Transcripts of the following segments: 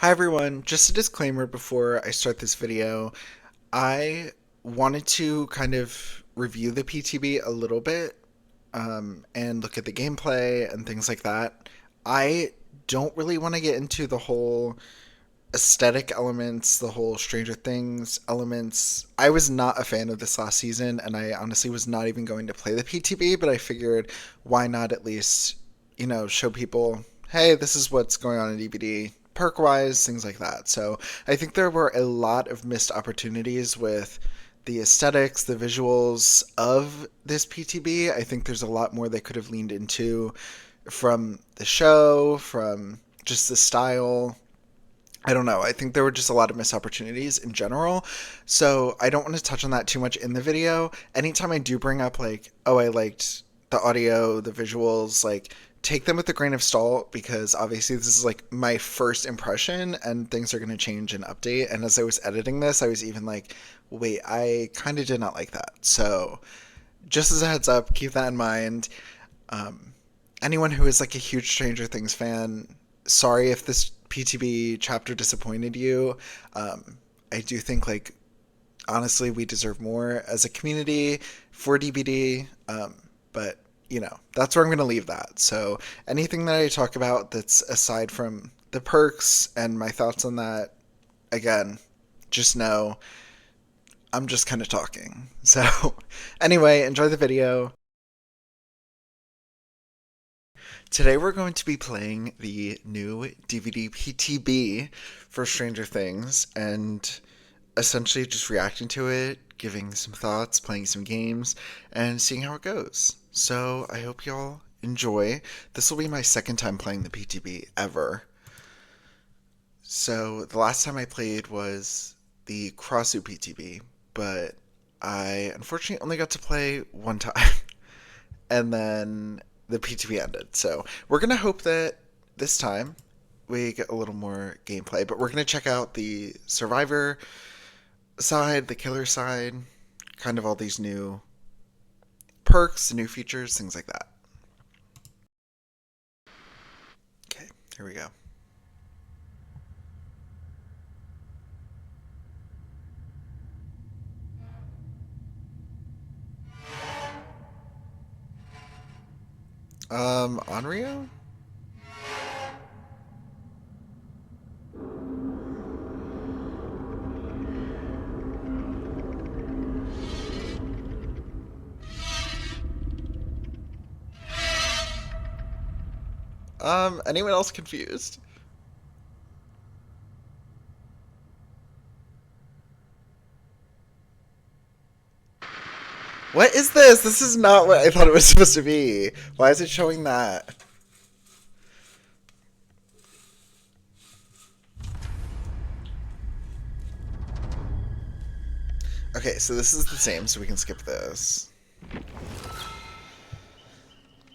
Hi everyone, just a disclaimer before I start this video. I wanted to kind of review the PTB a little bit and look at the gameplay and things like that. I don't really want to get into the whole aesthetic elements, the whole Stranger Things elements. I was not a fan of this last season, and I honestly was not even going to play the PTB, but I figured why not at least, show people, hey, this is what's going on in DVD, perk wise, things like that. So I think there were a lot of missed opportunities with the aesthetics, the visuals of this PTB. I think there's a lot more they could have leaned into from the show, from just the style. I don't know. I think there were just a lot of missed opportunities in general. So I don't want to touch on that too much in the video. Anytime I do bring up, like, oh, I liked the audio, the visuals, like, take them with a grain of salt because obviously this is like my first impression and things are going to change and update. And as I was editing this, I was even like, wait, I kind of did not like that. So just as a heads up, keep that in mind. Um, Anyone who is like a huge Stranger Things fan, sorry if this PTB chapter disappointed you. I do think, like, honestly, we deserve more as a community for DBD. But that's where I'm going to leave that. So anything that I talk about that's aside from the perks and my thoughts on that, again, just know I'm just kind of talking. So anyway, enjoy the video. Today we're going to be playing the new DVD PTB for Stranger Things and essentially just reacting to it, giving some thoughts, playing some games, and seeing how it goes. So I hope y'all enjoy. This will be my second time playing the PTB ever. So the last time I played was the Crossu PTB, but I unfortunately only got to play one time. And then the PTB ended. So we're gonna hope that this time we get a little more gameplay, but we're gonna check out the survivor side, the killer side, kind of all these new perks, new features, things like that. Okay, here we go. Onryo? Anyone else confused? What is this? This is not what I thought it was supposed to be. Why is it showing that? Okay, so this is the same, so we can skip this.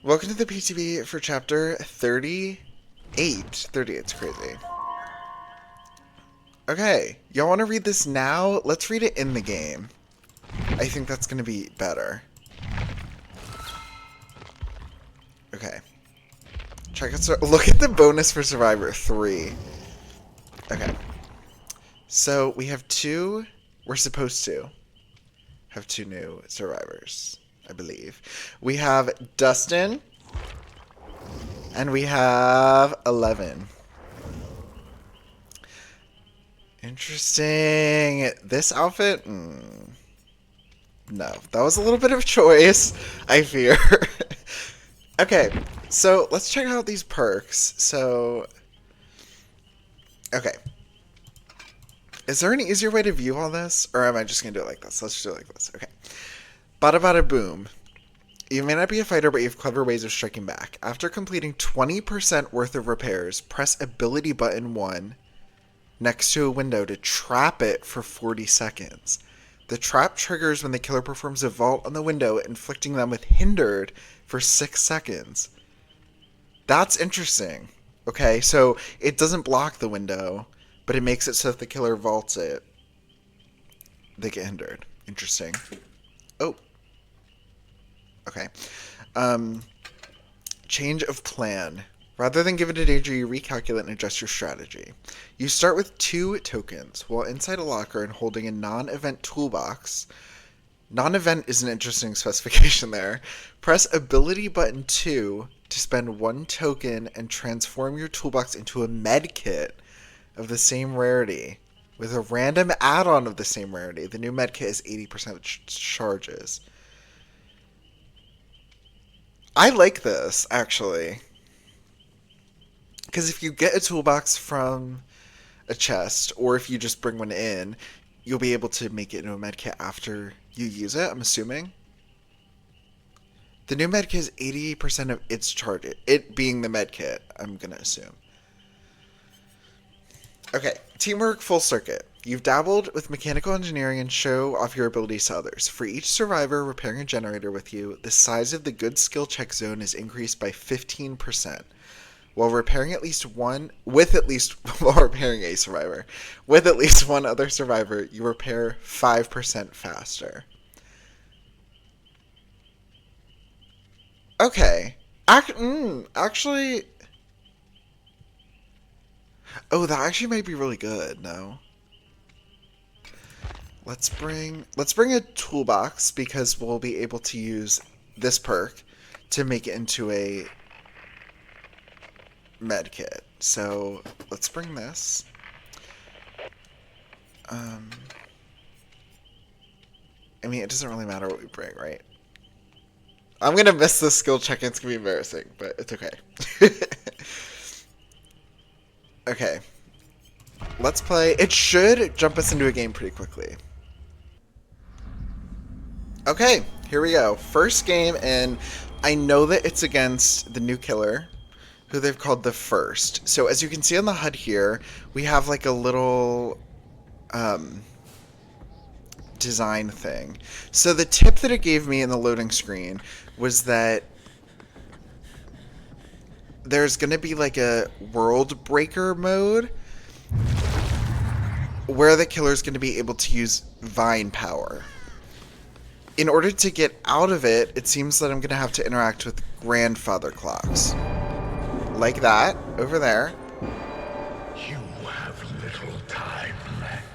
Welcome to the PTB for chapter 38. 38's crazy. Okay, y'all want to read this now? Let's read it in the game. I think that's going to be better. Okay. Check out. Look at the bonus for Survivor 3. Okay. So we have two. We're supposed to have two new survivors, I believe. We have Dustin, and we have 11. Interesting. This outfit? No, that was a little bit of choice, I fear. Okay, so let's check out these perks. So, okay. Is there an easier way to view all this? Or am I just going to do it like this? Let's just do it like this. Okay. Bada bada boom. You may not be a fighter, but you have clever ways of striking back. After completing 20% worth of repairs, press ability button 1 next to a window to trap it for 40 seconds. The trap triggers when the killer performs a vault on the window, inflicting them with hindered for 6 seconds. That's interesting. Okay, so it doesn't block the window, but it makes it so if the killer vaults it, they get hindered. Interesting. Oh. Okay. Um, change of plan. Rather than give it a danger, you recalculate and adjust your strategy. You start with 2 tokens, while inside a locker and holding a non-event toolbox. Non-event is an interesting specification there. Press ability button 2 to spend 1 token and transform your toolbox into a med kit of the same rarity with a random add-on of the same rarity. The new med kit is 80% charges. I like this, actually. Because if you get a toolbox from a chest, or if you just bring one in, you'll be able to make it into a medkit after you use it, I'm assuming. The new medkit is 80% of its charge. It being the medkit, I'm going to assume. Okay, teamwork full circuit. You've dabbled with mechanical engineering and show off your abilities to others. For each survivor repairing a generator with you, the size of the good skill check zone is increased by 15%. While repairing while repairing a survivor. With at least one other survivor, you repair 5% faster. Okay. Actually... Oh, that actually might be really good, no? Let's bring a toolbox, because we'll be able to use this perk to make it into a med kit. So let's bring this. I mean, it doesn't really matter what we bring, right? I'm gonna miss this skill check. It's gonna be embarrassing, but it's okay. Okay. Let's play. It should jump us into a game pretty quickly. Okay, here we go. First game, and I know that it's against the new killer, who they've called the First. So as you can see on the HUD here, we have like a little design thing. So the tip that it gave me in the loading screen was that there's going to be like a world breaker mode where the killer is going to be able to use vine power. In order to get out of it, it seems that I'm going to have to interact with grandfather clocks. Like that, over there. You have little time left.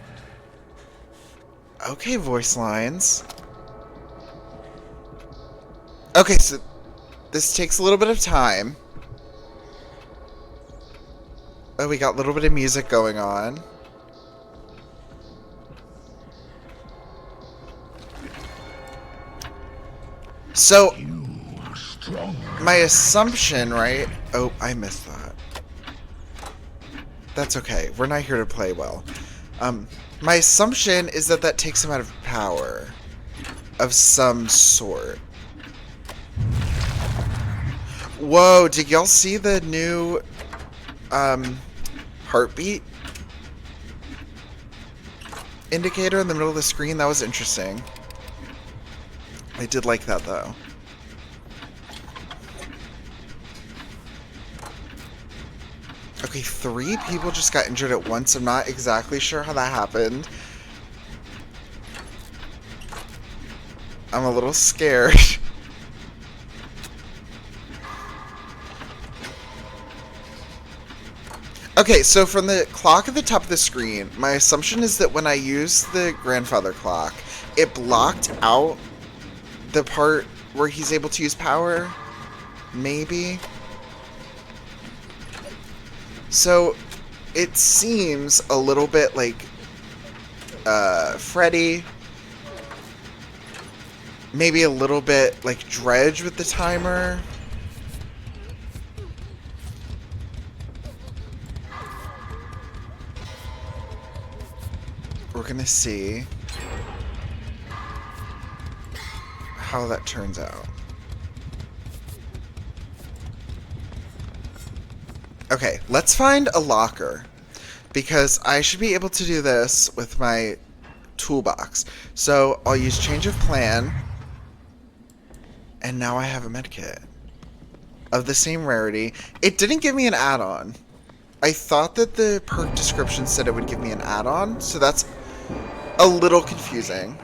Okay, voice lines. Okay, so this takes a little bit of time. Oh, we got a little bit of music going on. So, my assumption, right? Oh, I missed that. That's okay. We're not here to play well. My assumption is that that takes him out of power of some sort. Whoa, did y'all see the new heartbeat indicator in the middle of the screen? That was interesting. I did like that, though. Okay, 3 people just got injured at once. I'm not exactly sure how that happened. I'm a little scared. Okay, so from the clock at the top of the screen, my assumption is that when I use the grandfather clock, it blocked out the part where he's able to use power. Maybe. So, it seems a little bit like Freddy. Maybe a little bit like Dredge with the timer. We're gonna see how that turns out. Okay, let's find a locker, because I should be able to do this with my toolbox. So I'll use change of plan, and now I have a medkit of the same rarity. It didn't give me an add-on. I thought that the perk description said it would give me an add-on, so that's a little confusing.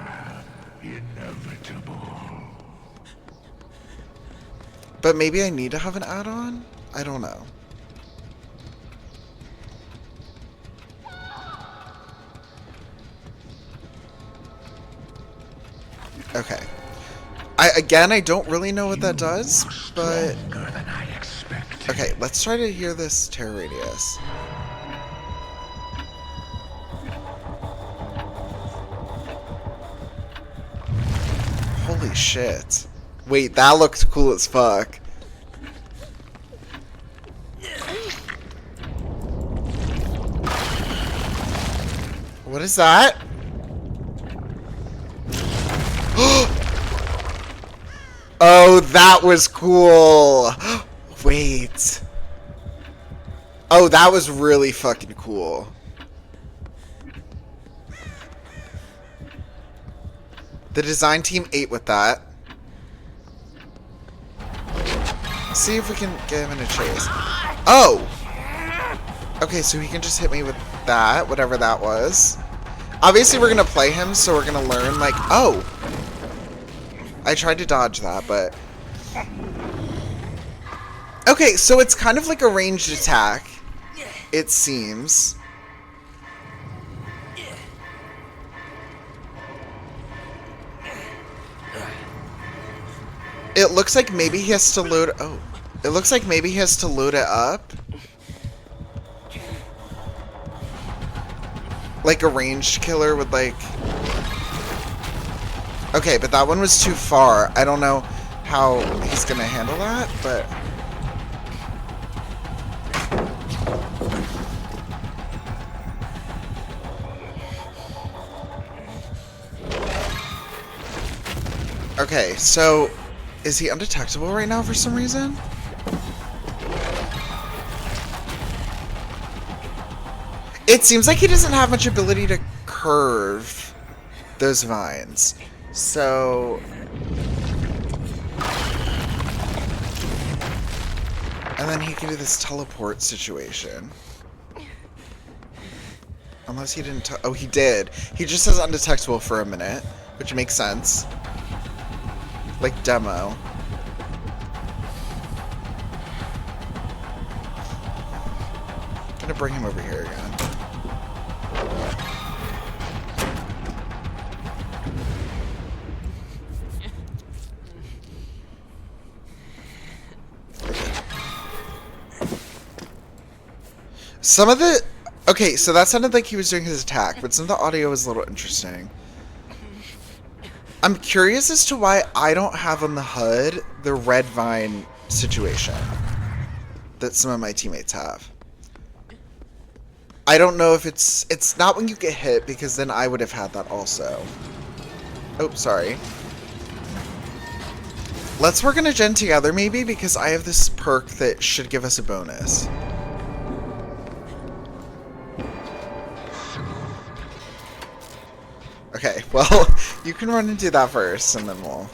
Inevitable. But maybe I need to have an add-on? I don't know. Okay. I don't really know what that does, but... Stronger than I expected. Okay, let's try to hear this terror radius. Holy shit. Wait, that looks cool as fuck. What is that? Oh, that was cool. Wait. Oh, that was really fucking cool. The design team ate with that. See if we can get him in a chase. Oh! Okay, so he can just hit me with that, whatever that was. Obviously, we're gonna play him, so we're gonna learn, like, oh! I tried to dodge that, but... Okay, so it's kind of like a ranged attack, it seems. It looks like maybe he has to load... Oh. It looks like maybe he has to load it up. Like a ranged killer would, like... Okay, but that one was too far. I don't know how he's gonna handle that, but... Okay, so... Is he undetectable right now for some reason? It seems like he doesn't have much ability to curve those vines. So... And then he can do this teleport situation. Unless he didn't... Oh, he did. He just says undetectable for a minute, which makes sense. Like demo. I'm gonna bring him over here again. Some of the... Okay, so that sounded like he was doing his attack, but some of the audio was a little interesting. I'm curious as to why I don't have on the HUD the red vine situation that some of my teammates have. I don't know if it's not when you get hit, because then I would have had that also. Oh, sorry. Let's work on a gen together maybe, because I have this perk that should give us a bonus. Okay, well, you can run and do that first, and then we'll...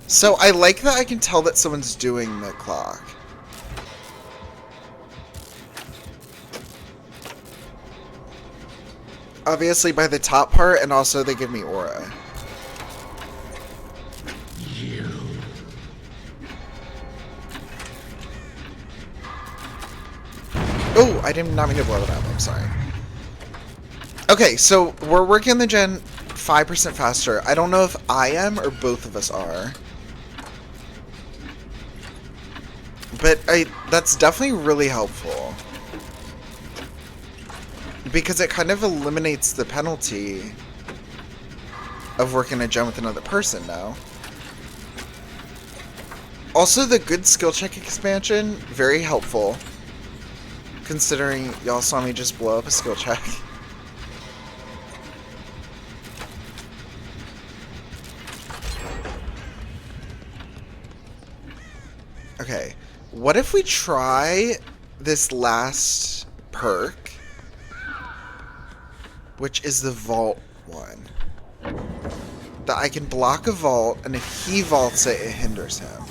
So, I like that I can tell that someone's doing the clock. Obviously by the top part, and also they give me aura. Oh, I did not mean to blow it up. I'm sorry. Okay, so we're working on the gen 5% faster. I don't know if I am or both of us are. But that's definitely really helpful. Because it kind of eliminates the penalty of working a gen with another person now. Also, the good skill check expansion, very helpful. Considering y'all saw me just blow up a skill check. Okay, what if we try this last perk, which is the vault one? That I can block a vault, and if he vaults it, it hinders him.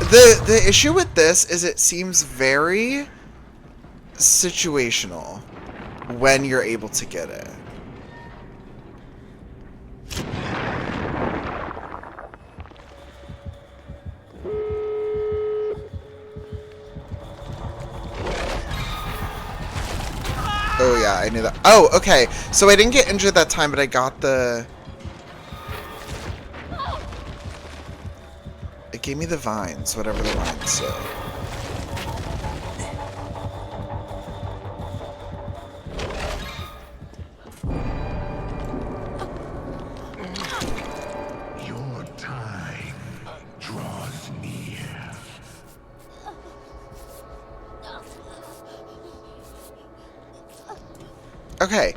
The issue with this is it seems very situational when you're able to get it. yeah, I knew that. Oh, okay. So I didn't get injured that time, but I got the... It gave me the vines, whatever the vines say. Your time draws near. Okay.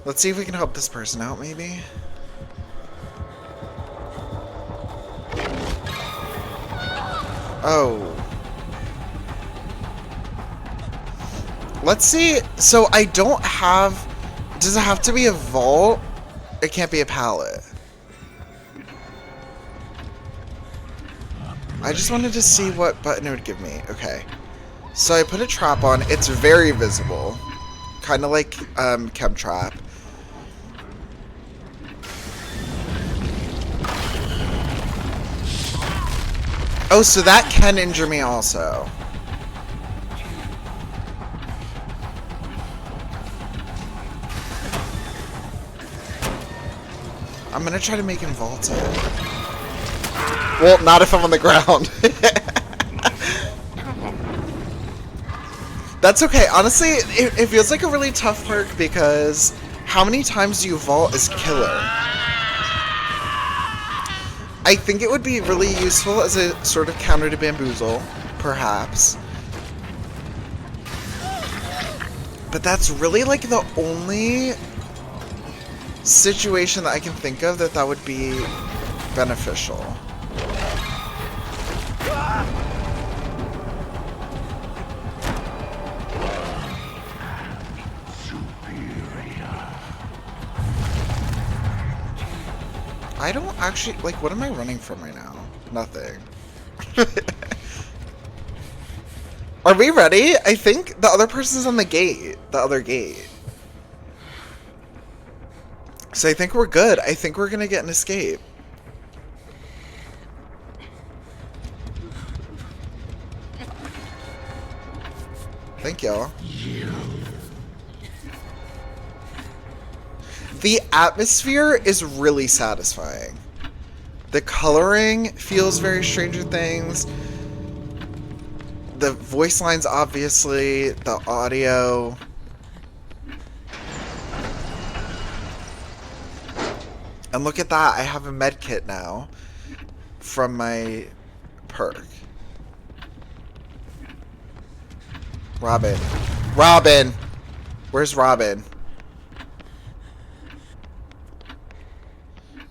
Let's see if we can help this person out, maybe. Oh. Let's see. So I don't have... Does it have to be a vault? It can't be a pallet. I just wanted to see what button it would give me. Okay. So I put a trap on. It's very visible. Kind of like Chem Trap. Oh, so that can injure me also. I'm gonna try to make him vault it. Well, not if I'm on the ground. That's okay. Honestly, it feels like a really tough perk because how many times do you vault as killer? I think it would be really useful as a sort of counter to bamboozle, perhaps. But that's really like the only situation that I can think of that would be beneficial. I don't actually, like, what am I running from right now? Nothing. Are we ready? I think the other person's on the gate. The other gate. So I think we're good. I think we're gonna get an escape. Thank y'all. The atmosphere is really satisfying. The coloring feels very Stranger Things. The voice lines, obviously. The audio. And look at that. I have a med kit now from my perk. Robin. Robin! Where's Robin?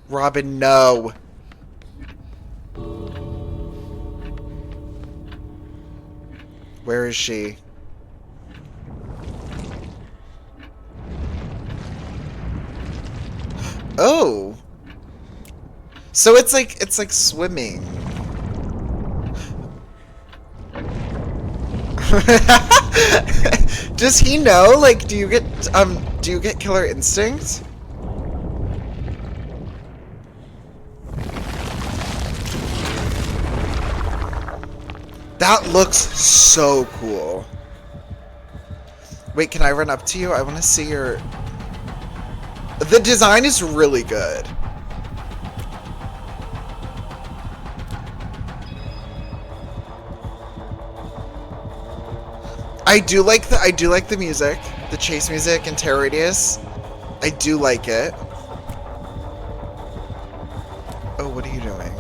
Robin, no. Where is she? Oh. So it's like swimming. Does he know? Like, do you get killer instinct? That looks so cool. Wait, can I run up to you? I want to see your... The design is really good. I do like the music, the chase music and Terror Radius. I do like it. Oh, what are you doing?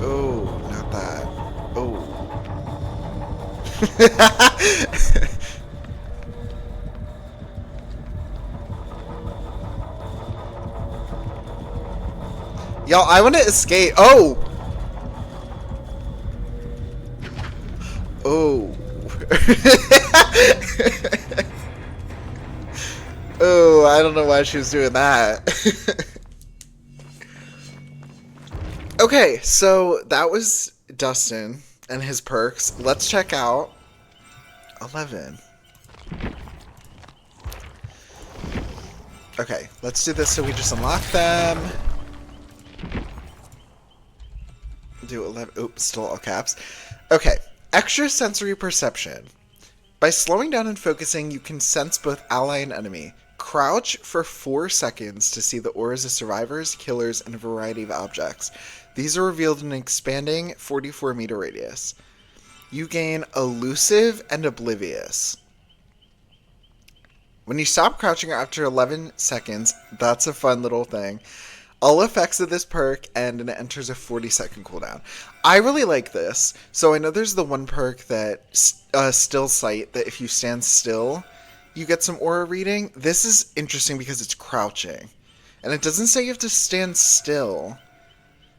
Oh, not that. Oh. Y'all, I want to escape. Oh. Oh. Oh, I don't know why she was doing that. Okay, so that was Dustin and his perks. Let's check out 11. Okay, let's do this so we just unlock them. Do 11. Oops, still all caps. Okay, extrasensory perception. By slowing down and focusing, you can sense both ally and enemy. Crouch for 4 seconds to see the auras of survivors, killers, and a variety of objects. These are revealed in an expanding 44-meter radius. You gain Elusive and Oblivious. When you stop crouching after 11 seconds, that's a fun little thing. All effects of this perk end and it enters a 40-second cooldown. I really like this. So I know there's the one perk that Still Sight, that if you stand still, you get some aura reading. This is interesting because it's crouching. And it doesn't say you have to stand still,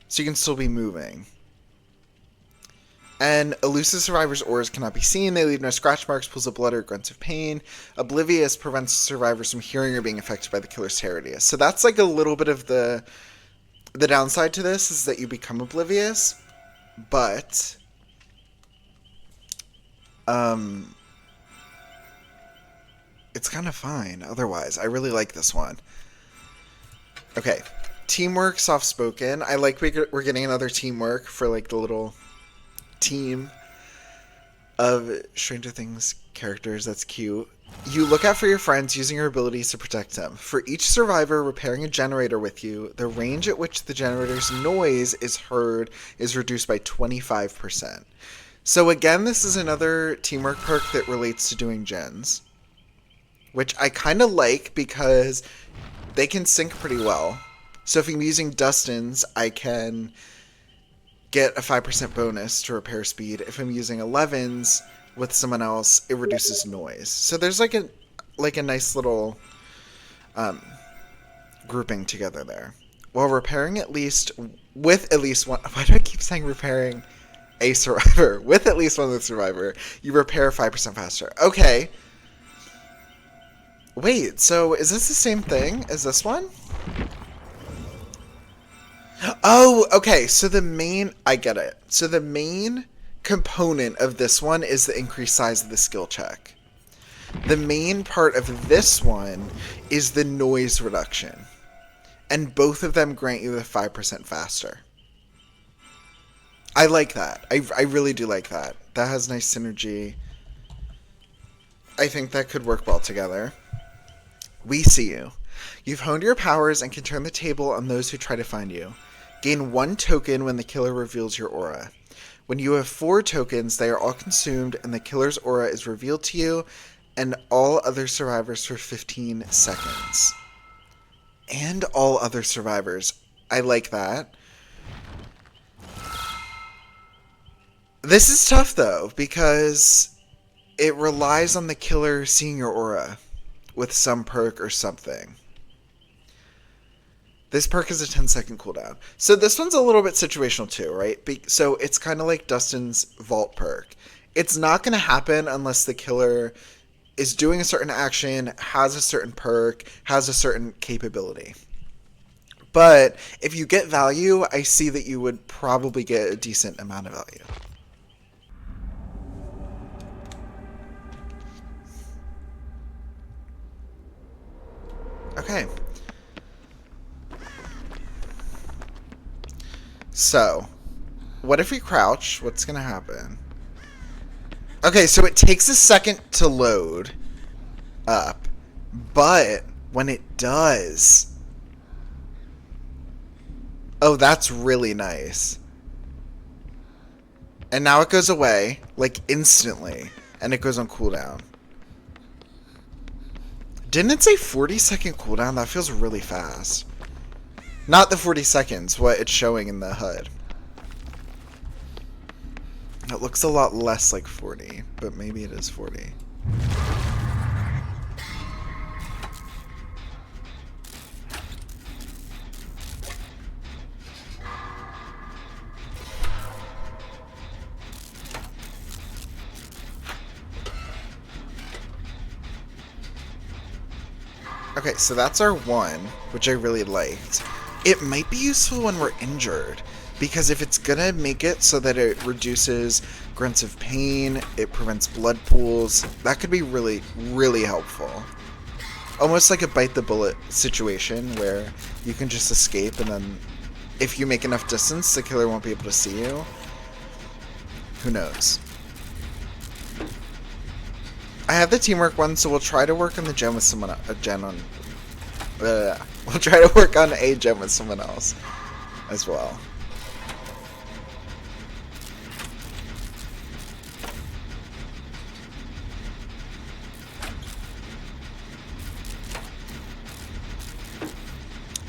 so you can still be moving. And elusive survivors' auras cannot be seen. They leave no scratch marks, pools of blood, or grunts of pain. Oblivious prevents survivors from hearing or being affected by the killer's terror. So that's like a little bit of the downside to this, is that you become oblivious. But it's kind of fine otherwise. I really like this one. Okay. Teamwork, soft spoken. I like we're getting another teamwork for like the little team of Stranger Things characters. That's cute. You look out for your friends using your abilities to protect them. For each survivor repairing a generator with you, the range at which the generator's noise is heard is reduced by 25%. So again, this is another teamwork perk that relates to doing gens, which I kind of like because they can sync pretty well. So if I'm using Dustin's, I can get a 5% bonus to repair speed. If I'm using 11s with someone else, it reduces noise. So there's like a nice little grouping together there. While repairing with at least one, why do I keep saying repairing a survivor? With at least one of the survivor, you repair 5% faster. Okay. Wait, so is this the same thing as this one? Oh, okay, so I get it. So the main component of this one is the increased size of the skill check. The main part of this one is the noise reduction. And both of them grant you the 5% faster. I like that. I really do like that. That has nice synergy. I think that could work well together. We see you. You've honed your powers and can turn the table on those who try to find you. Gain 1 token when the killer reveals your aura. When you have 4 tokens, they are all consumed and the killer's aura is revealed to you and all other survivors for 15 seconds. And all other survivors. I like that. This is tough though, because it relies on the killer seeing your aura with some perk or something. This perk is a 10-second cooldown. So this one's a little bit situational too, right? So it's kind of like Dustin's Vault perk. It's not going to happen unless the killer is doing a certain action, has a certain perk, has a certain capability. But if you get value, I see that you would probably get a decent amount of value. Okay. So, what if we crouch? What's going to happen? Okay, so it takes a second to load up, but when it does... Oh, that's really nice. And now it goes away, like, instantly, and it goes on cooldown. Didn't it say 40-second cooldown? That feels really fast. Not the 40 seconds, what it's showing in the HUD. It looks a lot less like 40, but maybe it is 40. Okay, so that's our 1, which I really liked. It might be useful when we're injured, because if it's gonna make it so that it reduces grunts of pain, it prevents blood pools, that could be really, really helpful. Almost like a bite the bullet situation where you can just escape and then if you make enough distance, the killer won't be able to see you. Who knows? I have the teamwork one, so we'll try to work on the gen with someone. We'll try to work on a gen with someone else as well.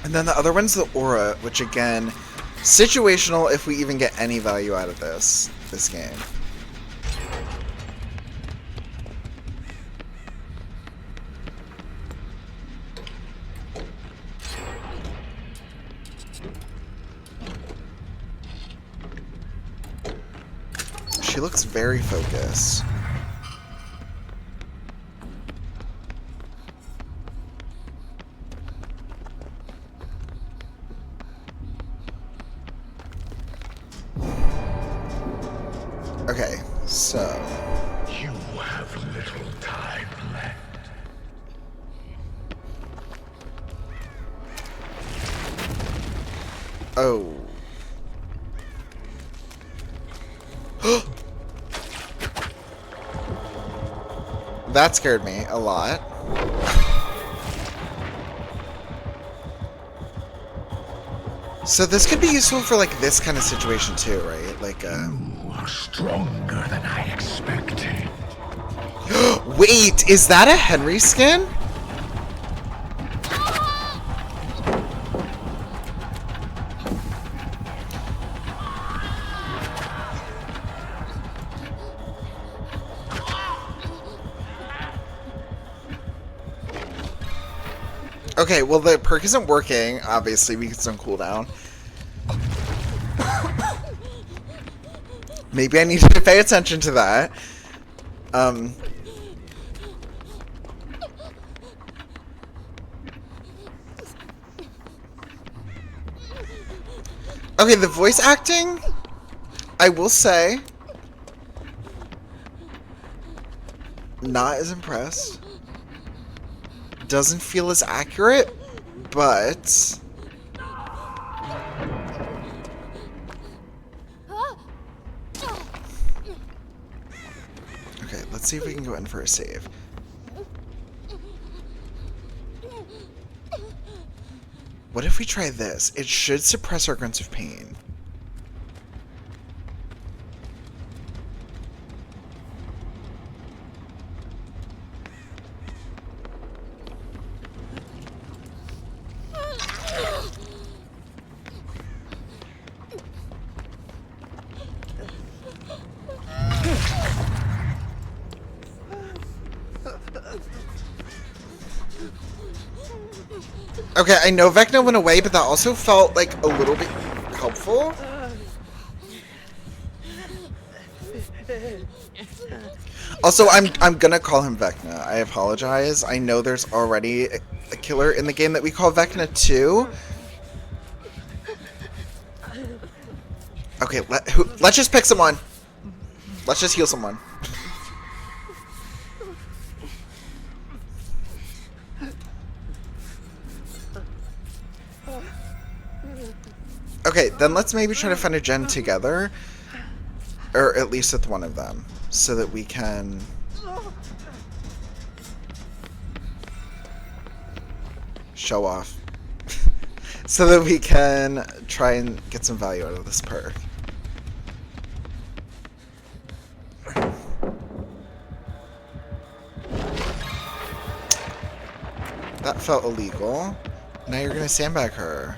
And then the other one's the aura, which again, situational if we even get any value out of this game. She looks very focused. Okay, so You have little time left. oh. That scared me a lot. So this could be useful for like this kind of situation too, right? Like You are stronger than I expected. wait, is that a Henry skin? Okay, well the perk isn't working, obviously, because it's on cooldown. Maybe I need to pay attention to that. Okay, the voice acting, I will say, not as impressed. Doesn't feel as accurate, but okay, let's see if we can go in for a save. What if we try this? It should suppress our grunts of pain. Okay, I know Vecna went away, but that also felt like a little bit helpful. Also, I'm gonna call him Vecna. I apologize. I know there's already a killer in the game that we call Vecna too. Okay, let's just pick someone. Let's just heal someone. Okay, then let's maybe try to find a gen together. Or at least with one of them. So that we can... show off. So that we can try and get some value out of this perk. That felt illegal. Now you're gonna sandbag her.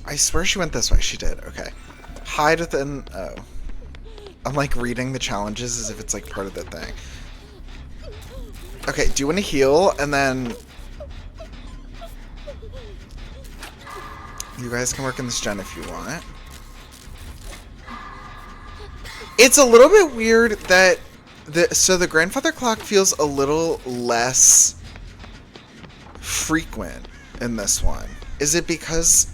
I swear she went this way. She did. Okay. Hide within... Oh. I'm like reading the challenges as if it's like part of the thing. Okay, do you want to heal? And then... you guys can work in this gen if you want. It's a little bit weird that... so the grandfather clock feels a little less frequent in this one. Is it because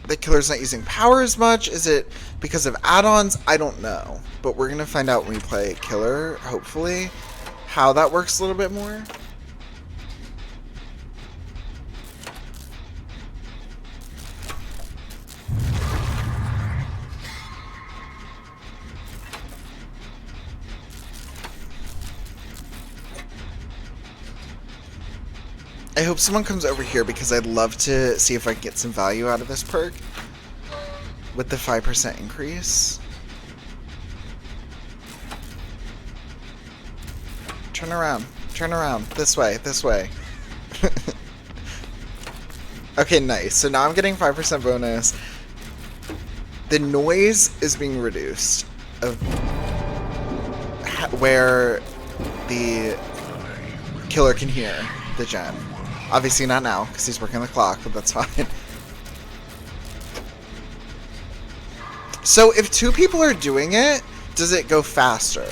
the killer's not using power as much? Is it because of add-ons? I don't know. But we're going to find out when we play killer, hopefully, how that works a little bit more. I hope someone comes over here because I'd love to see if I can get some value out of this perk with the 5% increase. Turn around. Turn around. This way. This way. Okay, nice. So now I'm getting 5% bonus. The noise is being reduced of where the killer can hear the gen. Obviously not now, because he's working the clock, but that's fine. So if two people are doing it, does it go faster?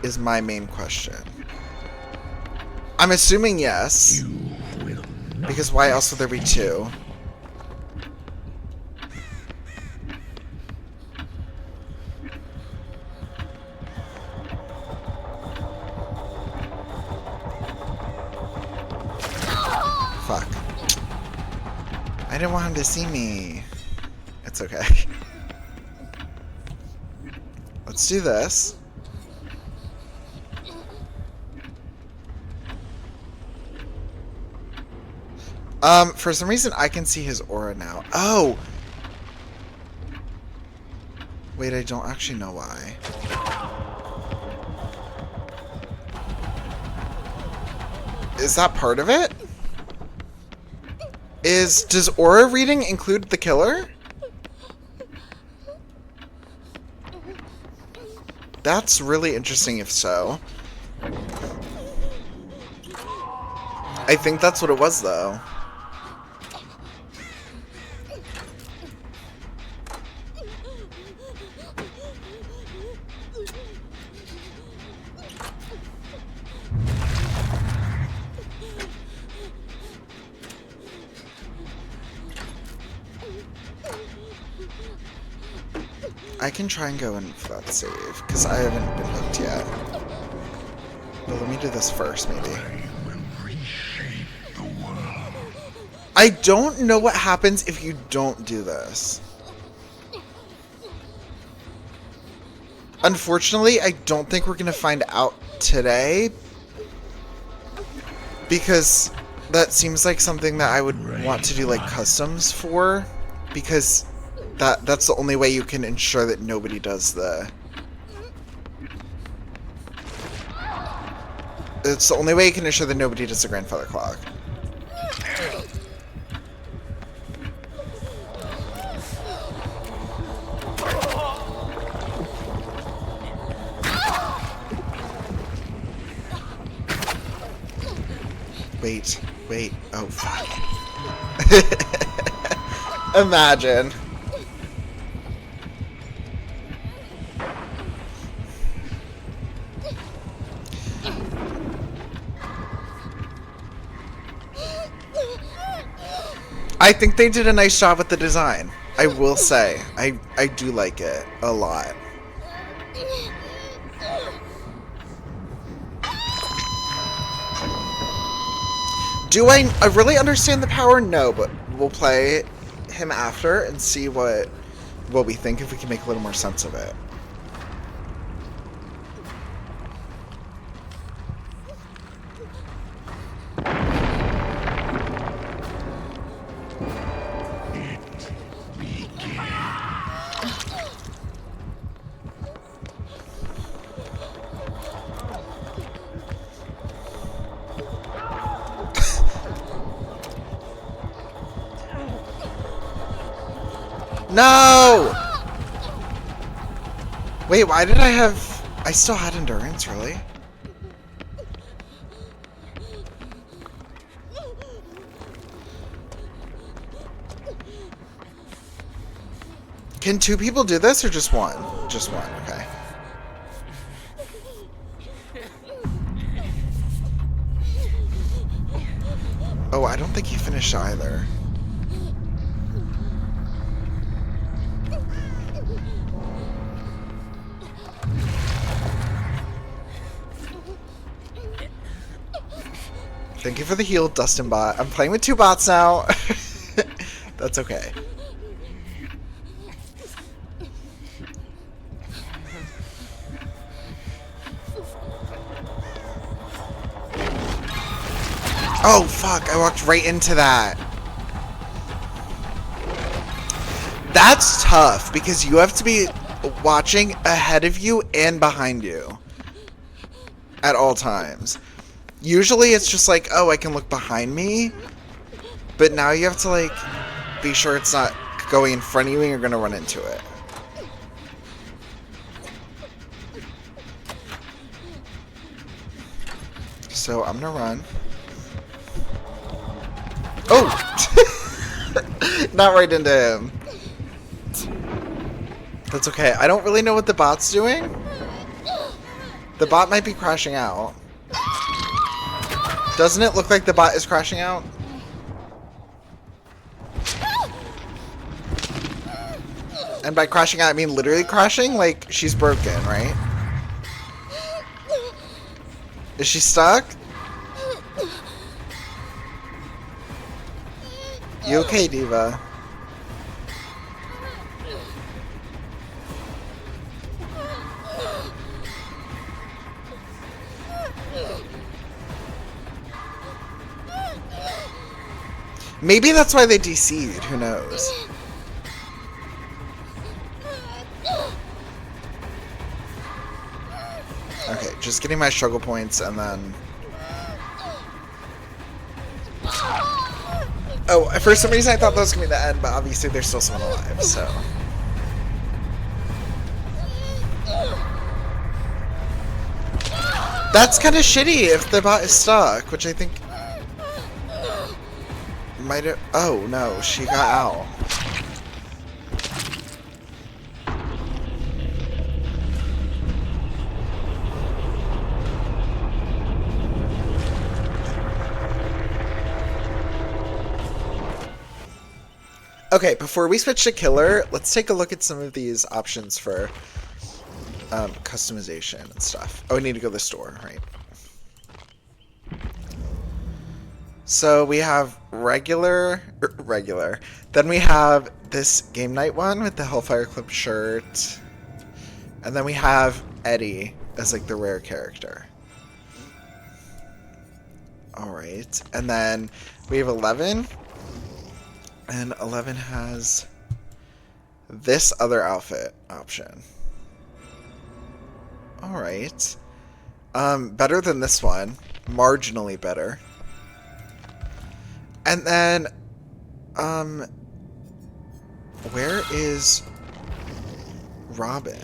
Is my main question. I'm assuming yes. Because why else would there be two? Fuck. I didn't want him to see me. It's okay. Let's do this. For some reason I can see his aura now. Oh! Wait, I don't actually know why. Is that part of it? Does aura reading include the killer? That's really interesting if so. I think that's what it was though. I can try and go in for that save, because I haven't been hooked yet. But let me do this first, maybe. I don't know what happens if you don't do this. Unfortunately, I don't think we're going to find out today, because that seems like something that I would want to do like customs for, because that's the only way you can ensure that nobody does the... It's the only way you can ensure that nobody does the grandfather clock. Wait. Oh, fuck. Imagine. I think they did a nice job with the design. I will say. I do like it a lot. Do I really understand the power? No, but we'll play him after and see what we think, if we can make a little more sense of it. No! Wait, why did I have... I still had endurance, really? Can two people do this, or just one? Just one, okay. Oh, I don't think he finished either. Thank you for the heal, Dustin bot. I'm playing with 2 bots now. That's okay. Oh, fuck. I walked right into that. That's tough because you have to be watching ahead of you and behind you at all times. Usually it's just like, oh, I can look behind me. But now you have to, like, be sure it's not going in front of you and you're going to run into it. So I'm going to run. Oh! Not right into him. That's okay. I don't really know what the bot's doing. The bot might be crashing out. Doesn't it look like the bot is crashing out? And by crashing out, I mean literally crashing? Like, she's broken, right? Is she stuck? You okay, Diva? Maybe that's why they DC'd. Who knows? Okay, just getting my struggle points and then... Oh, for some reason I thought that was going to be the end, but obviously there's still someone alive, so... That's kind of shitty if the bot is stuck, which I think... Might have... Oh, no, she got out. Okay, before we switch to killer, let's take a look at some of these options for customization and stuff. Oh, we need to go to the store, right? So we have regular. Then we have this game night one with the Hellfire Club shirt. And then we have Eddie as like the rare character. Alright, and then we have 11. And 11 has this other outfit option. Alright. Better than this one. Marginally better. And then, where is Robin?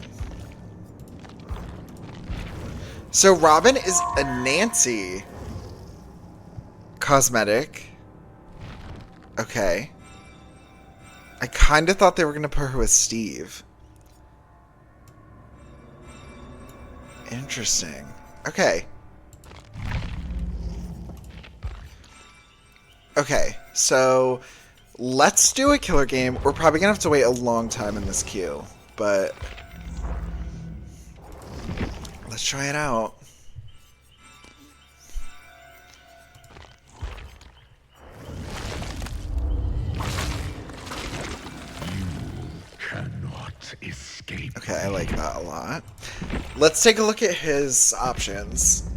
So Robin is a Nancy cosmetic. Okay. I kind of thought they were going to put her with Steve. Interesting. Okay. Okay, so let's do a killer game. We're probably going to have to wait a long time in this queue, but let's try it out. Escape. Okay, I like that a lot. Let's take a look at his options.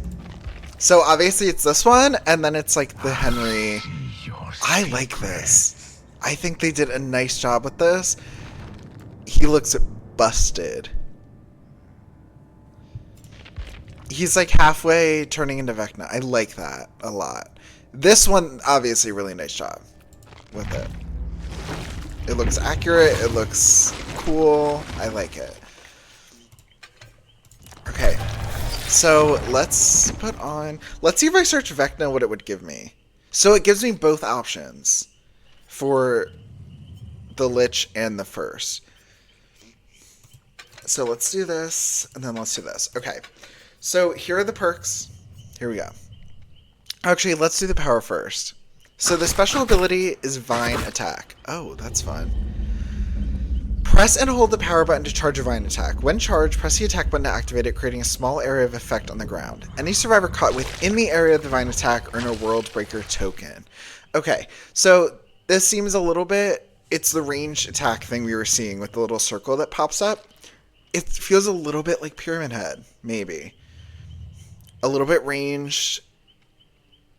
So obviously it's this one, and then it's like the Henry. I like this. I think they did a nice job with this. He looks busted. He's like halfway turning into Vecna. I like that a lot. This one, obviously, really nice job with it. It looks accurate. It looks cool. I like it. Okay. So let's put on... Let's see if I search Vecna what it would give me. So it gives me both options for the Lich and the First. So let's do this, and then let's do this. Okay. So here are the perks. Here we go. Actually, let's do the power first. So the special ability is Vine Attack. Oh, that's fun. Press and hold the power button to charge a Vine Attack. When charged, press the attack button to activate it, creating a small area of effect on the ground. Any survivor caught within the area of the Vine Attack earn a World Breaker token. Okay, so this seems a little bit... It's the ranged attack thing we were seeing with the little circle that pops up. It feels a little bit like Pyramid Head, maybe. A little bit ranged,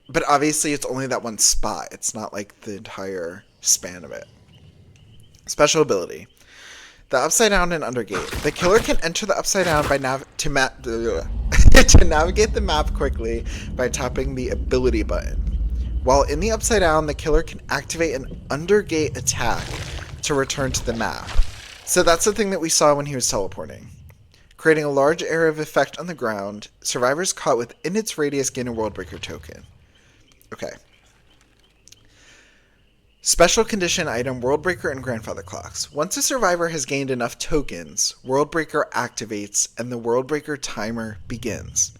but obviously it's only that one spot. It's not like the entire span of it. Special ability. The Upside Down and Undergate. The killer can enter the Upside Down by to navigate the map quickly by tapping the ability button. While in the Upside Down, the killer can activate an Undergate attack to return to the map. So that's the thing that we saw when he was teleporting. Creating a large area of effect on the ground, survivors caught within its radius gain a World Breaker token. Okay. Special condition item World Breaker and Grandfather Clocks. Once a survivor has gained enough tokens, World Breaker activates and the World Breaker timer begins.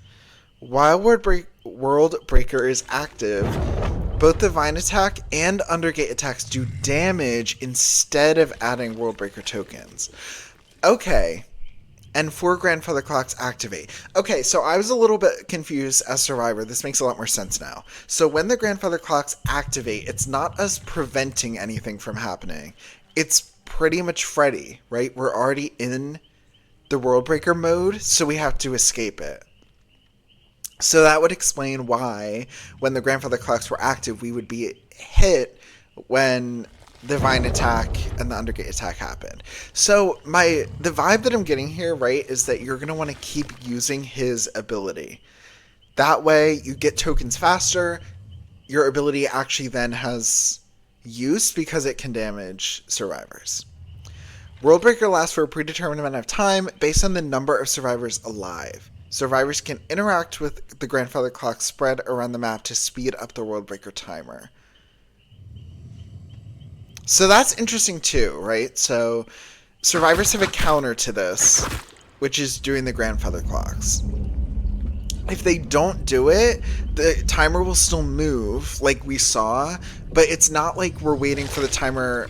While World Breaker is active, both the Vine Attack and Undergate attacks do damage instead of adding World Breaker tokens. Okay. And 4 Grandfather Clocks activate. Okay, so I was a little bit confused as Survivor. This makes a lot more sense now. So when the Grandfather Clocks activate, it's not us preventing anything from happening. It's pretty much Freddy, right? We're already in the World Breaker mode, so we have to escape it. So that would explain why, when the Grandfather Clocks were active, we would be hit when the Vine Attack and the Undergate attack happened. So the vibe that I'm getting here, right, is that you're going to want to keep using his ability. That way, you get tokens faster. Your ability actually then has use because it can damage survivors. World Breaker lasts for a predetermined amount of time based on the number of survivors alive. Survivors can interact with the Grandfather Clock spread around the map to speed up the World Breaker timer. So that's interesting too, right? So survivors have a counter to this, which is doing the Grandfather Clocks. If they don't do it, the timer will still move like we saw, but it's not like we're waiting for the timer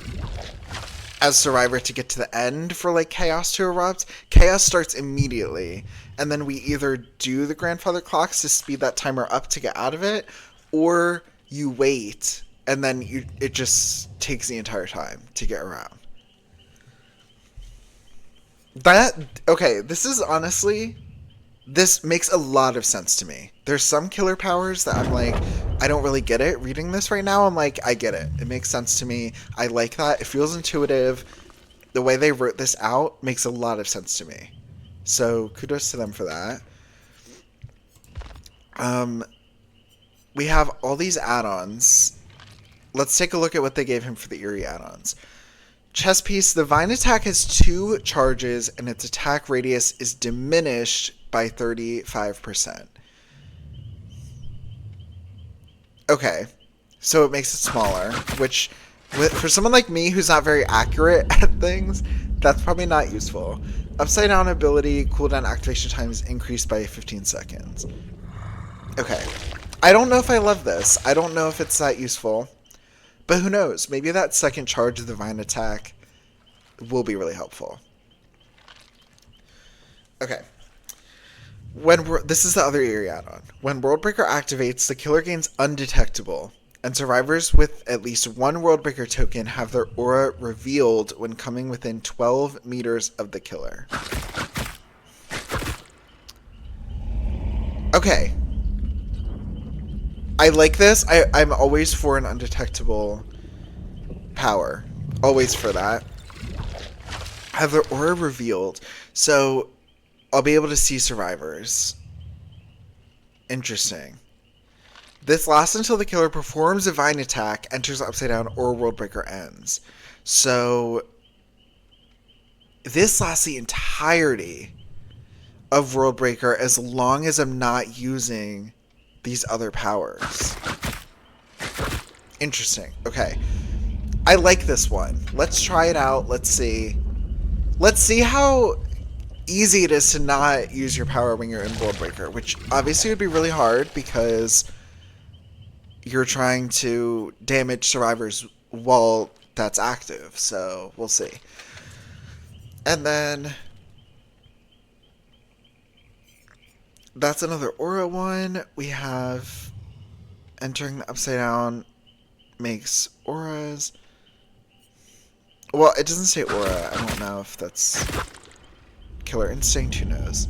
as survivor to get to the end for like chaos to erupt. Chaos starts immediately, and then we either do the Grandfather Clocks to speed that timer up to get out of it, or you wait and then it just takes the entire time to get around. Okay, this makes a lot of sense to me. There's some killer powers that I'm like, I don't really get it. Reading this right now, I'm like, I get it. It makes sense to me. I like that. It feels intuitive. The way they wrote this out makes a lot of sense to me. So kudos to them for that. We have all these add-ons. Let's take a look at what they gave him for the Eerie add-ons. Chess piece. The Vine Attack has 2 charges and its attack radius is diminished by 35%. Okay, so it makes it smaller, which for someone like me who's not very accurate at things, that's probably not useful. Upside Down ability cooldown activation time is increased by 15 seconds. Okay, I don't know if I love this. I don't know if it's that useful, but who knows? Maybe that second charge of the Vine Attack will be really helpful. Okay. This is the other Eerie add-on. When World Breaker activates, the killer gains Undetectable, and survivors with at least 1 World Breaker token have their aura revealed when coming within 12 meters of the killer. Okay. I like this. I'm always for an Undetectable power. Always for that. Have their aura revealed. So I'll be able to see survivors. Interesting. This lasts until the killer performs a Vine Attack, enters Upside Down, or World Breaker ends. So this lasts the entirety of World Breaker as long as I'm not using these other powers. Interesting. Okay. I like this one. Let's try it out. Let's see. Let's see how easy it is to not use your power when you're in World Breaker, which obviously would be really hard because you're trying to damage survivors while that's active. So we'll see. And then that's another aura one. We have entering the upside down makes auras. Well, it doesn't say aura. I don't know if that's killer instinct. Who knows?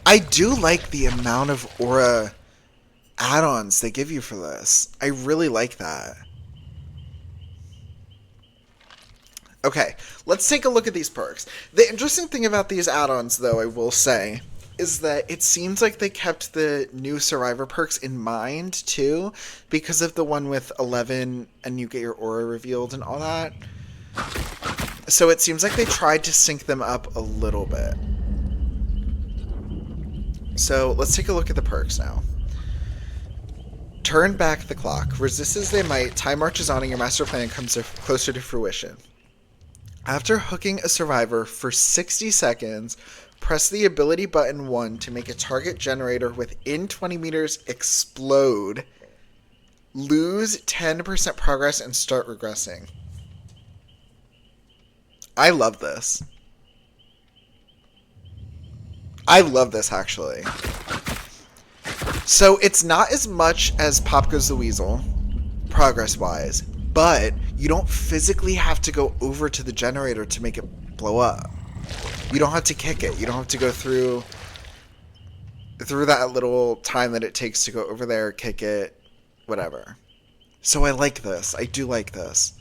I do like the amount of aura add-ons they give you for this. I really like that. Okay, let's take a look at these perks. The interesting thing about these add-ons, though, I will say, is that it seems like they kept the new Survivor perks in mind, too, because of the one with 11 and you get your aura revealed and all that. So it seems like they tried to sync them up a little bit. So let's take a look at the perks now. Turn back the clock. Resist as they might, time marches on and your master plan comes closer to fruition. After hooking a survivor for 60 seconds, press the ability button 1 to make a target generator within 20 meters explode, lose 10% progress, and start regressing. I love this. I love this, actually. So it's not as much as Pop Goes the Weasel, progress-wise, but you don't physically have to go over to the generator to make it blow up. You don't have to kick it. You don't have to go through that little time that it takes to go over there, kick it, whatever. So I like this. I do like this.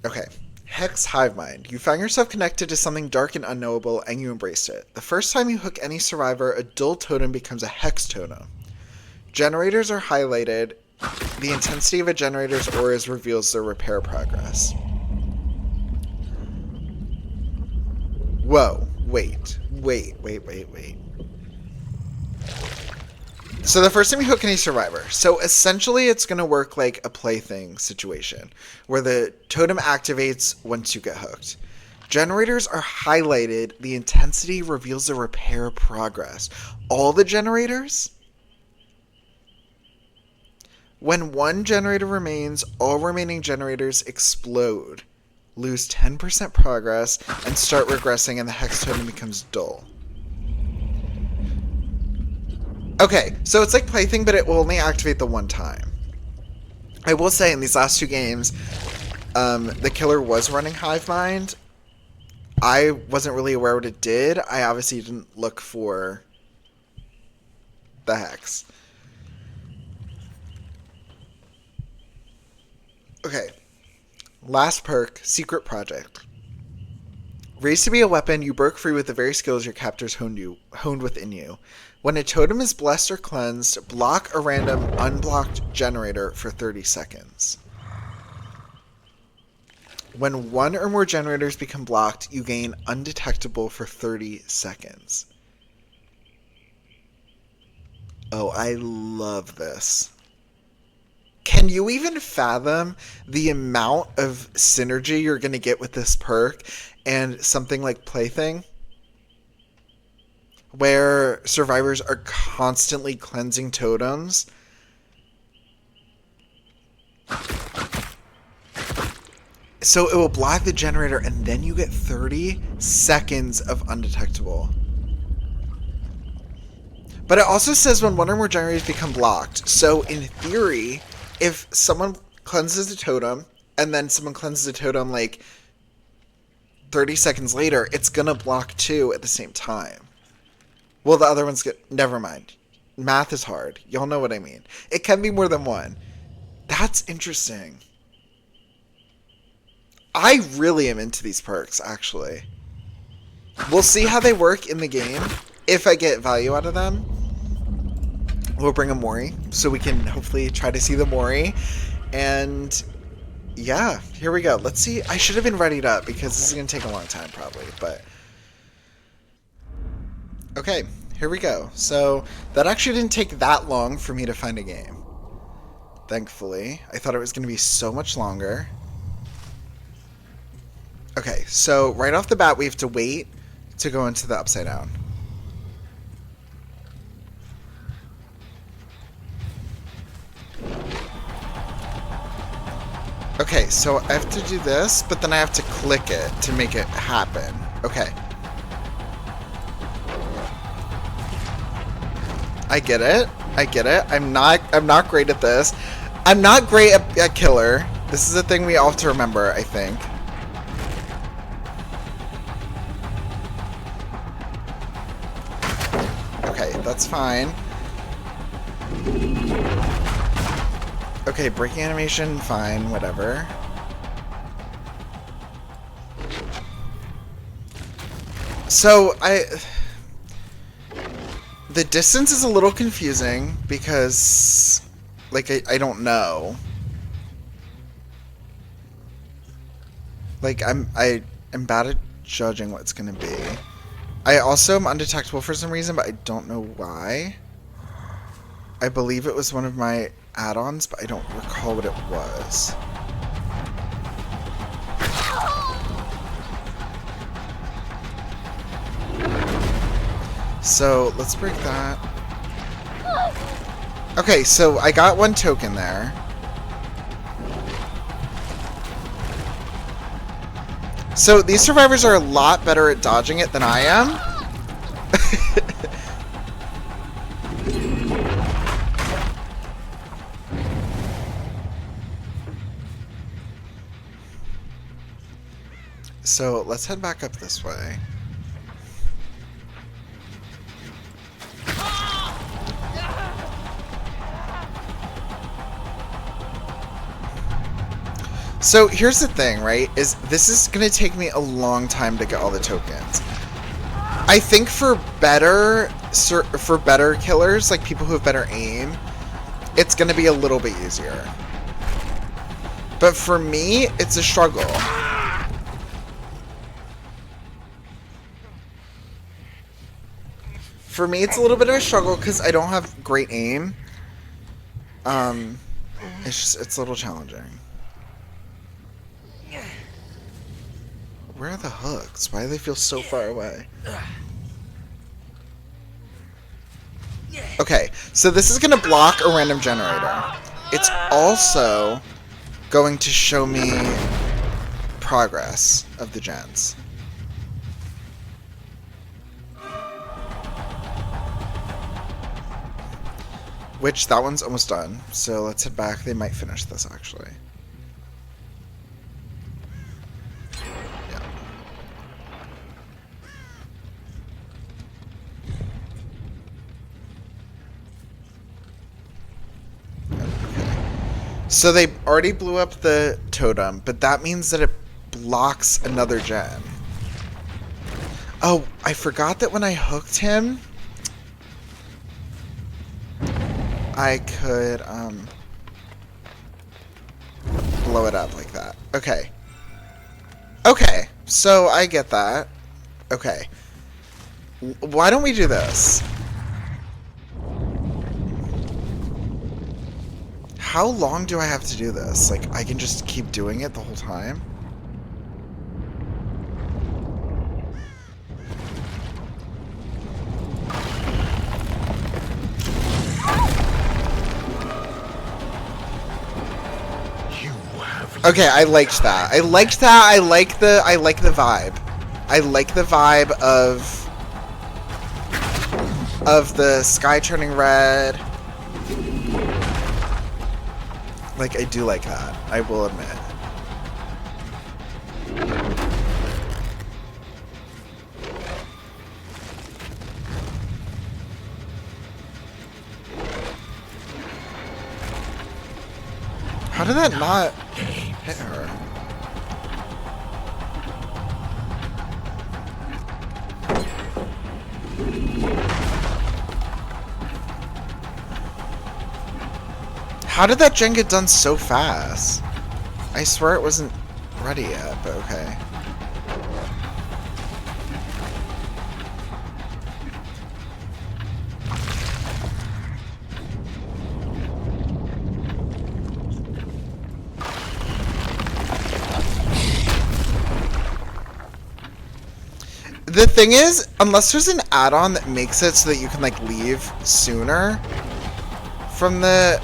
Okay. Hex Hive Mind. You found yourself connected to something dark and unknowable, and you embraced it. The first time you hook any survivor, a dull totem becomes a hex totem. Generators are highlighted. The intensity of a generator's auras reveals their repair progress. Whoa. Wait. So the first time you hook any survivor. So essentially it's going to work like a plaything situation, where the totem activates once you get hooked. Generators are highlighted. The intensity reveals the repair progress. All the generators? When one generator remains, all remaining generators explode, lose 10% progress, and start regressing, and the hex totem becomes dull. Okay, so it's like plaything, but it will only activate the one time. I will say in these last two games, the killer was running Hive Mind. I wasn't really aware what it did. I obviously didn't look for the hex. Okay, last perk, Secret Project. Raised to be a weapon, you broke free with the very skills your captors honed within you. When a totem is blessed or cleansed, block a random unblocked generator for 30 seconds. When one or more generators become blocked, you gain undetectable for 30 seconds. Oh, I love this. Can you even fathom the amount of synergy you're going to get with this perk and something like Plaything, where survivors are constantly cleansing totems? So it will block the generator, and then you get 30 seconds of undetectable. But it also says when one or more generators become blocked. So in theory, if someone cleanses the totem, and then someone cleanses the totem like 30 seconds later, it's going to block two at the same time. Well, the other one's never mind. Math is hard. Y'all know what I mean. It can be more than one. That's interesting. I really am into these perks, actually. We'll see how they work in the game. If I get value out of them, we'll bring a Mori, so we can hopefully try to see the Mori. And yeah, here we go. Let's see. I should have been readied up, because this is going to take a long time, probably. But okay, here we go. So that actually didn't take that long for me to find a game. Thankfully. I thought it was going to be so much longer. Okay, so right off the bat, we have to wait to go into the upside down. Okay, so I have to do this, but then I have to click it to make it happen. Okay. I get it. I get it. I'm not great at this. I'm not great at killer. This is a thing we all have to remember, I think. Okay, that's fine. Okay, breaking animation, fine, whatever. So, the distance is a little confusing because, like, I don't know. Like, I'm bad at judging what it's gonna be. I also am undetectable for some reason, but I don't know why. I believe it was one of my add-ons, but I don't recall what it was. So, let's break that. Okay, so I got one token there. So, these survivors are a lot better at dodging it than I am. So, let's head back up this way. So here's the thing, right? Is this is gonna take me a long time to get all the tokens. I think for better killers, like people who have better aim, it's gonna be a little bit easier. But for me, it's a struggle. For me, it's a little bit of a struggle because I don't have great aim. It's a little challenging. Where are the hooks? Why do they feel so far away? Okay, so this is going to block a random generator. It's also going to show me progress of the gens. Which, that one's almost done. So let's head back. They might finish this, actually. So they already blew up the totem, but that means that it blocks another gen. Oh, I forgot that when I hooked him, I could blow it up like that. Okay. Okay, so I get that. Okay. Why don't we do this? How long do I have to do this? Like, I can just keep doing it the whole time? Okay, I liked that. I liked that. I like the vibe. I like the vibe of the sky turning red. Like, I do like that, I will admit. How did that not hit her? How did that gen get done so fast? I swear it wasn't ready yet, but okay. thing is, unless there's an add-on that makes it so that you can like leave sooner from the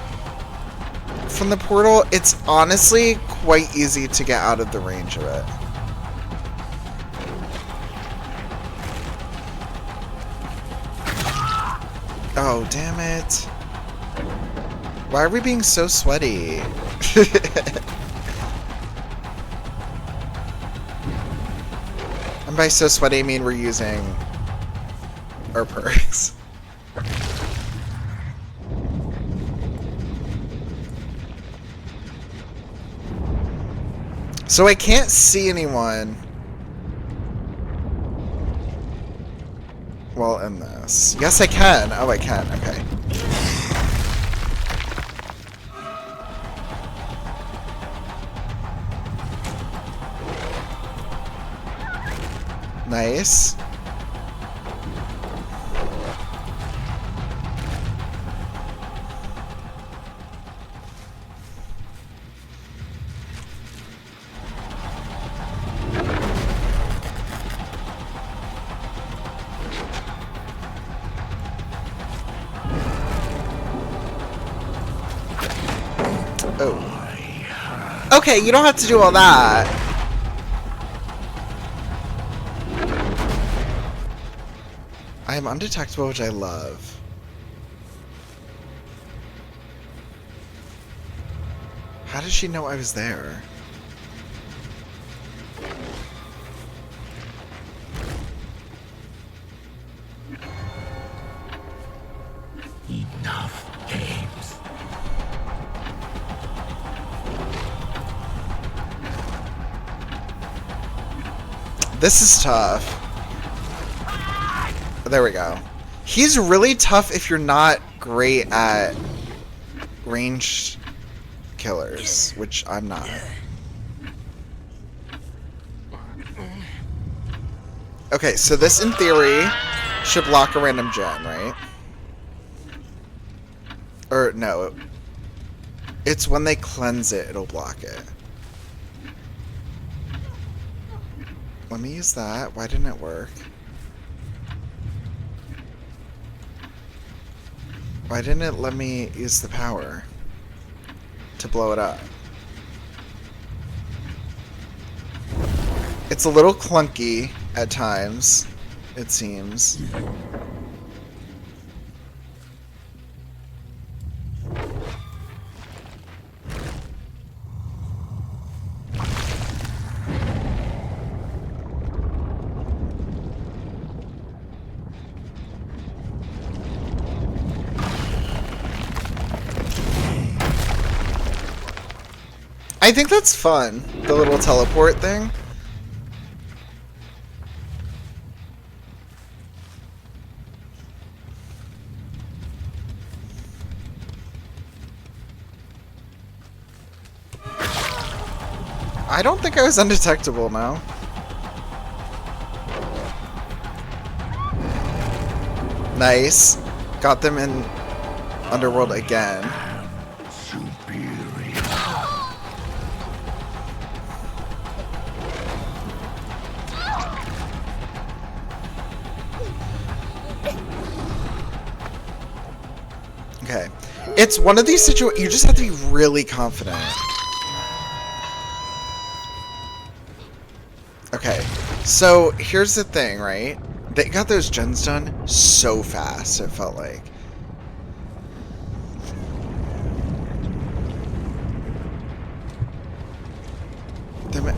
portal, it's honestly quite easy to get out of the range of it. Oh, damn it. Why are we being so sweaty? And by so sweaty, I mean we're using our perks. So I can't see anyone. Well, in this. Yes, I can. Oh, I can. Okay. Nice. Oh. Okay, you don't have to do all that. I am undetectable, which I love. How did she know I was there? Enough games. This is tough. There we go. He's really tough if you're not great at ranged killers, which I'm not. Okay, so this in theory should block a random gen, right? Or no. It's when they cleanse it, it'll block it. Let me use that. Why didn't it work? Why didn't it let me use the power to blow it up? It's a little clunky at times, it seems. I think that's fun, the little teleport thing. I don't think I was undetectable now. Nice. Got them in Underworld again. Okay. It's one of these situations, you just have to be really confident. Okay. So, here's the thing, right? They got those gens done so fast, it felt like.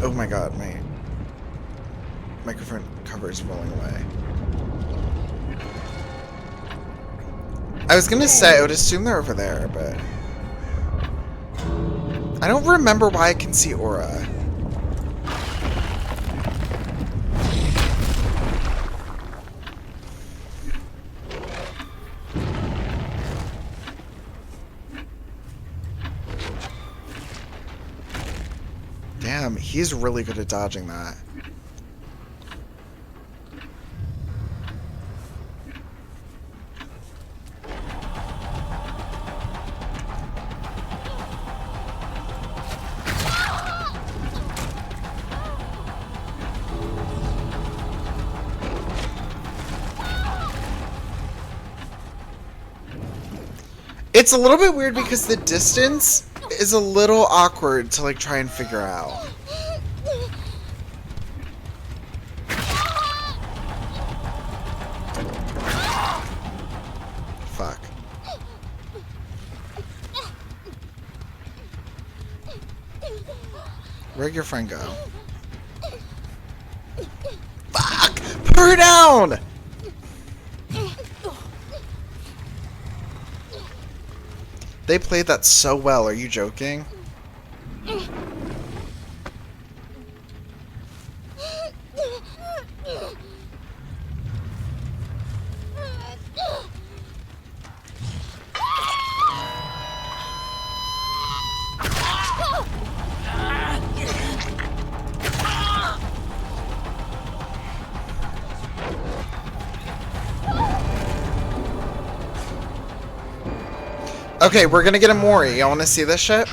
Oh my god, my microphone cover is rolling away. I was gonna say, I would assume they're over there, but I don't remember why I can see aura. Damn, he's really good at dodging that. It's a little bit weird because the distance is a little awkward to like try and figure out. Fuck. Where'd your friend go? Fuck! Put her down! They played that so well. Are you joking? Okay, we're gonna get a Mori. I want to see this shit.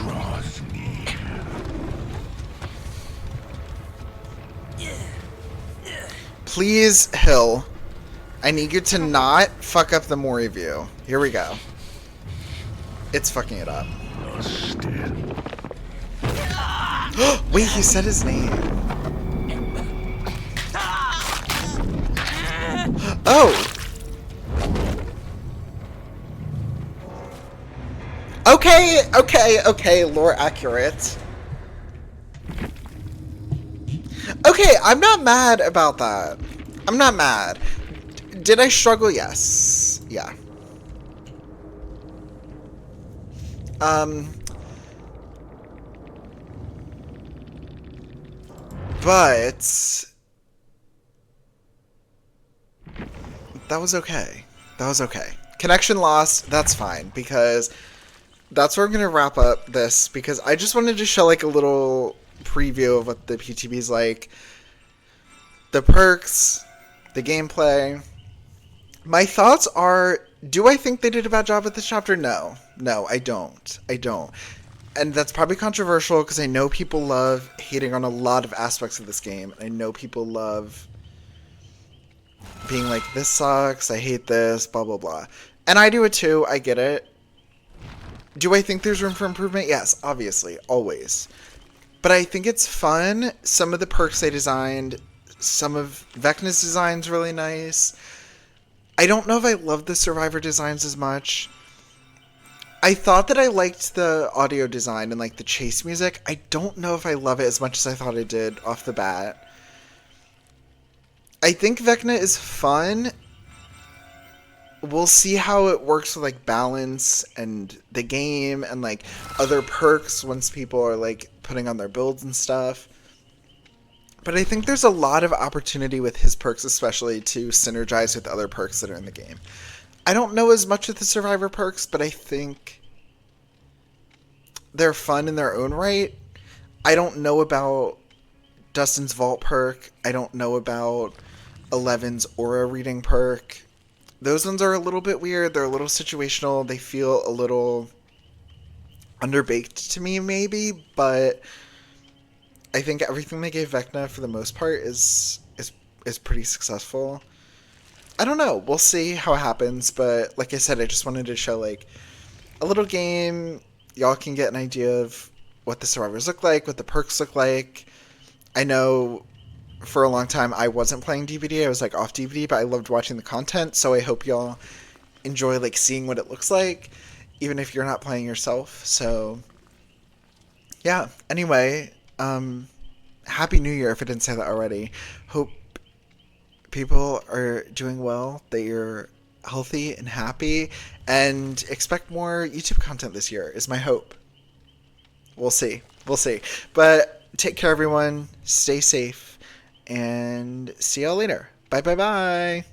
Please, Hill. I need you to not fuck up the Mori view. Here we go. It's fucking it up. Wait, he said his name. Oh! Okay, lore accurate. Okay, I'm not mad about that. I'm not mad. Did I struggle? Yes. Yeah. But that was okay. That was okay. Connection lost, that's fine, because that's where I'm going to wrap up this, because I just wanted to show like a little preview of what the PTB's like. The perks, the gameplay. My thoughts are, do I think they did a bad job with this chapter? No. No, I don't. I don't. And that's probably controversial because I know people love hating on a lot of aspects of this game. I know people love being like, this sucks, I hate this, blah, blah, blah. And I do it too, I get it. Do I think there's room for improvement? Yes, obviously, always. But I think it's fun. Some of the perks they designed, some of Vecna's design's really nice. I don't know if I love the Survivor designs as much. I thought that I liked the audio design and like the chase music. I don't know if I love it as much as I thought I did off the bat. I think Vecna is fun. We'll see how it works with like balance and the game and like other perks once people are like putting on their builds and stuff. But I think there's a lot of opportunity with his perks, especially to synergize with other perks that are in the game. I don't know as much with the Survivor perks, but I think they're fun in their own right. I don't know about Dustin's Vault perk. I don't know about 11's Aura Reading perk. Those ones are a little bit weird. They're a little situational. They feel a little underbaked to me, maybe, but I think everything they gave Vecna for the most part is pretty successful. I don't know. We'll see how it happens, but like I said, I just wanted to show like a little game. Y'all can get an idea of what the survivors look like, what the perks look like. I know for a long time I wasn't playing DVD. I was like off DVD, but I loved watching the content, so I hope y'all enjoy like seeing what it looks like, even if you're not playing yourself. So yeah, anyway, Happy New Year if I didn't say that already. Hope people are doing well, that you're healthy and happy, and expect more YouTube content this year is my hope. We'll see. We'll see. But take care, everyone. Stay safe. And see y'all later. Bye, bye, bye.